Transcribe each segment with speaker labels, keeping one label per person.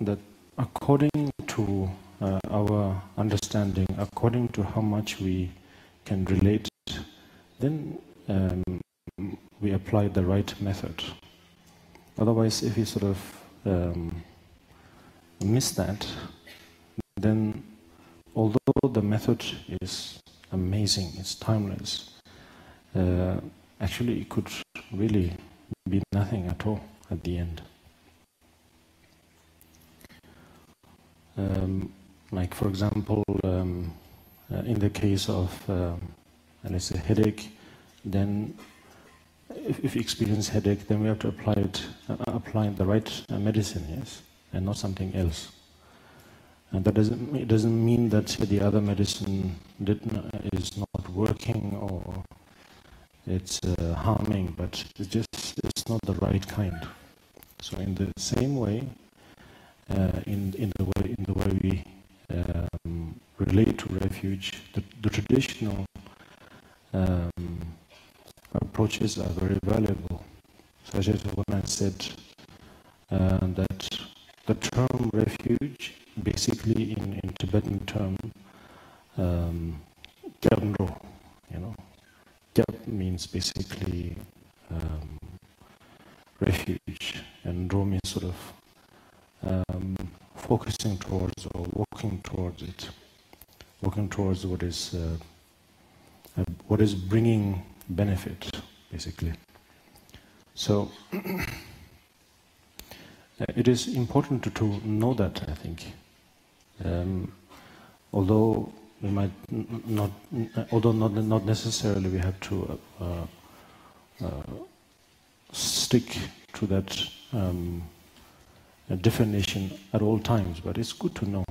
Speaker 1: that according to our understanding, according to how much we can relate, then we apply the right method. Otherwise, if we sort of miss that, then although the method is amazing, it's timeless, actually it could really be nothing at all at the end. Like for example, in the case of, let's say, headache, then if you experience headache, then we have to apply the right medicine, yes, and not something else. And that doesn't mean that the other medicine is not working or it's harming, but it's not the right kind. So in the same way, in the way we relate to refuge, the traditional approaches are very valuable. Such as when I said that the term refuge, basically in Tibetan term, Gyamro, Gyab means basically refuge, and Ro means sort of focusing towards or working towards it, working towards what is bringing benefit, basically. So it is important to know that, I think. Although we might not necessarily we have to stick to that definition at all times, but it's good to know.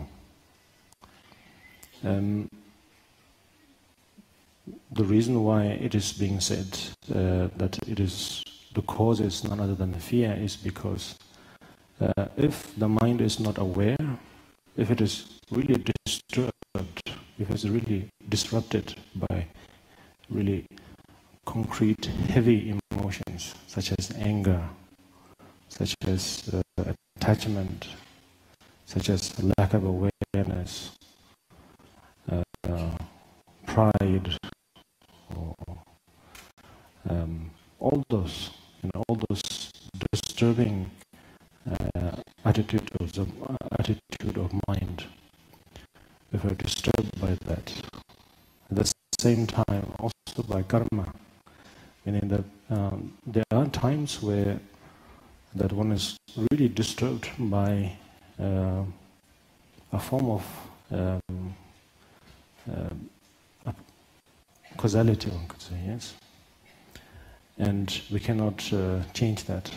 Speaker 1: The reason why it is being said that it is the cause is none other than fear is because if the mind is not aware, if it is really disturbed, if it's really disrupted by really concrete, heavy emotions such as anger, such as attachment, such as lack of awareness, pride, or all those disturbing attitude of mind, if we're disturbed by that, at the same time also by karma, meaning that there are times where that one is really disturbed by a form of causality, one could say, yes, and we cannot change that.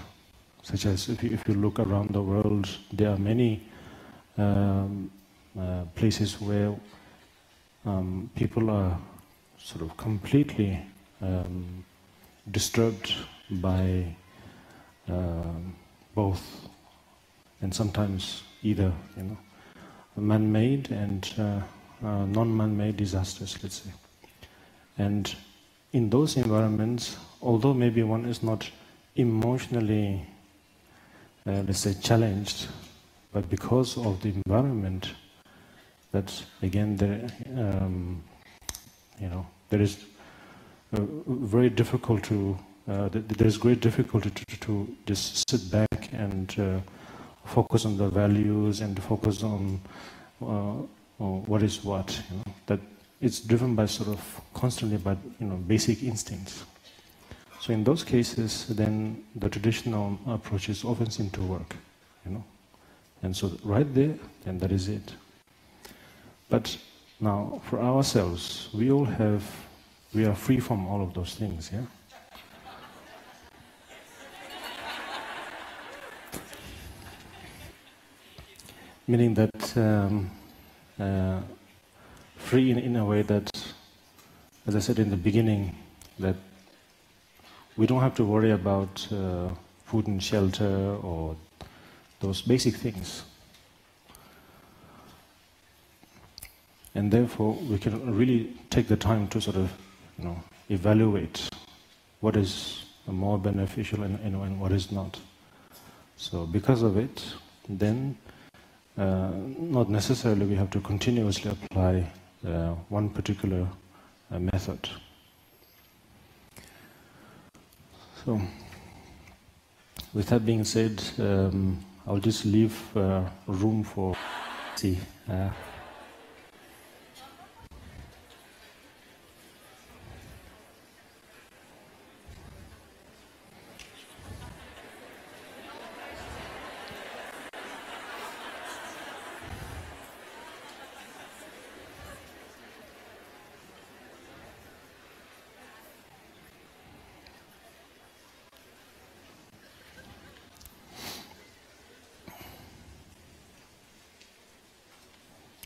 Speaker 1: Such as if you look around the world, there are many places where people are sort of completely disturbed by both, and sometimes either, man-made and non-man-made disasters, let's say. And in those environments, although maybe one is not emotionally let's say challenged, but because of the environment, that again there is very difficult to there is great difficulty to just sit back and focus on the values and focus on what is what, that it's driven by sort of constantly by basic instincts. So in those cases, then the traditional approaches often seem to work, and so right there, then that is it. But now, for ourselves, we are free from all of those things, yeah. Meaning that free in a way that, as I said in the beginning, that we don't have to worry about food and shelter or those basic things. And therefore, we can really take the time to sort of, evaluate what is more beneficial and what is not. So because of it, then not necessarily we have to continuously apply one particular method. So, with that being said, I'll just leave room for see.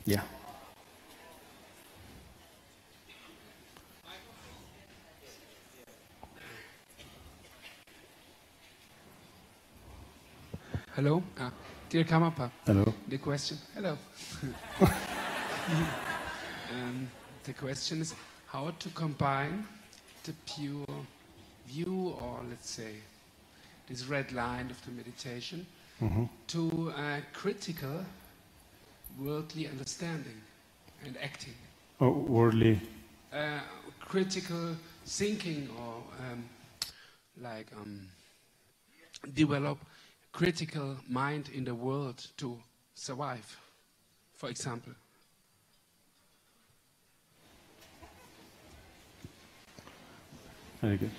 Speaker 1: Yeah.
Speaker 2: Hello, dear Karmapa.
Speaker 1: Hello.
Speaker 2: The question. Hello. The question is how to combine the pure view, or let's say this red line of the meditation, to a critical worldly understanding and acting.
Speaker 1: Oh, worldly.
Speaker 2: Critical thinking, or develop critical mind in the world to survive, for example.
Speaker 1: Very good.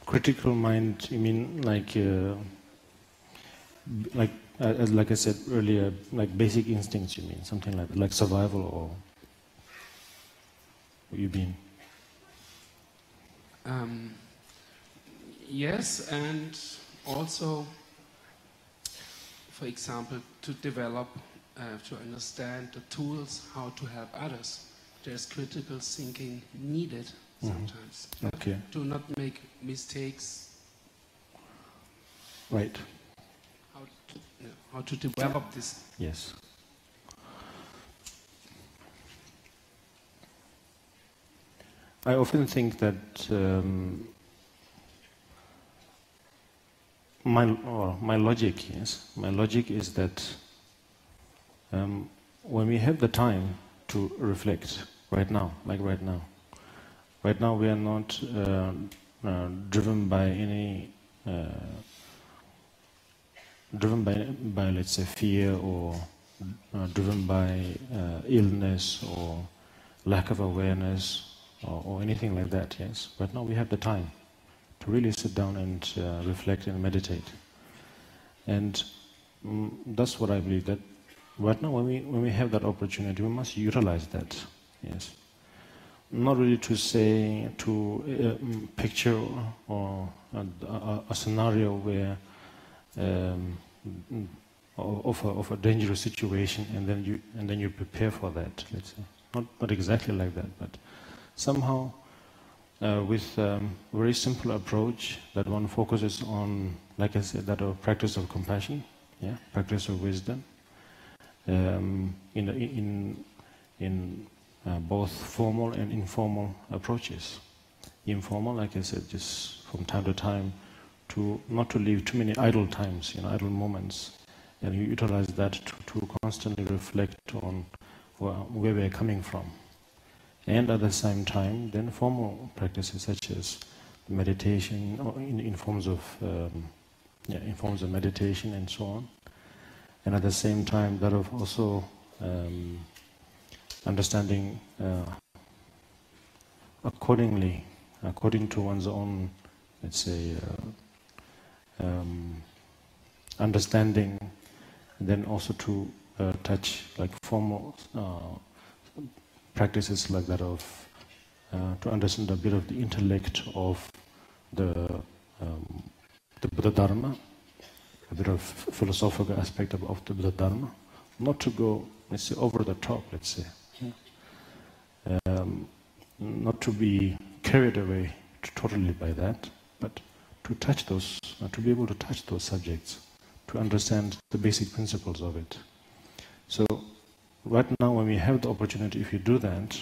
Speaker 1: Critical mind, you mean like I said earlier, like basic instincts, you mean, something like survival, or what you mean?
Speaker 2: Yes, and also, for example, to develop, to understand the tools how to help others. There's critical thinking needed sometimes.
Speaker 1: Okay.
Speaker 2: To not make mistakes.
Speaker 1: Right.
Speaker 2: How to develop this.
Speaker 1: Yes. I often think that my logic is that when we have the time to reflect right now, we are not driven by any let's say fear, or driven by illness or lack of awareness, or anything like that. Yes, right now we have the time to really sit down and reflect and meditate, and that's what I believe, that right now when we have that opportunity, we must utilize that. Yes, not really to say to picture or a scenario where of a dangerous situation, and then you prepare for that. Let's say not exactly like that, but somehow with very simple approach that one focuses on, like I said, that of practice of compassion, yeah, practice of wisdom, in both formal and informal approaches. Informal, like I said, just from time to time, to not to leave too many idle times, idle moments, and you utilize that to constantly reflect on where we're coming from. And at the same time, then formal practices such as meditation, or in forms of meditation and so on. And at the same time, that of also understanding according to one's own, let's say, understanding, and then also to touch like formal practices like that of to understand a bit of the intellect of the Buddha Dharma, a bit of philosophical aspect of the Buddha Dharma, not to go, let's say, over the top, let's say, not to be carried away totally by that, but to touch those, to be able to touch those subjects, to understand the basic principles of it. So right now, when we have the opportunity, if you do that,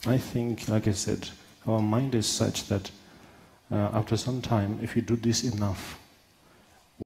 Speaker 1: I think, like I said, our mind is such that after some time, if you do this enough,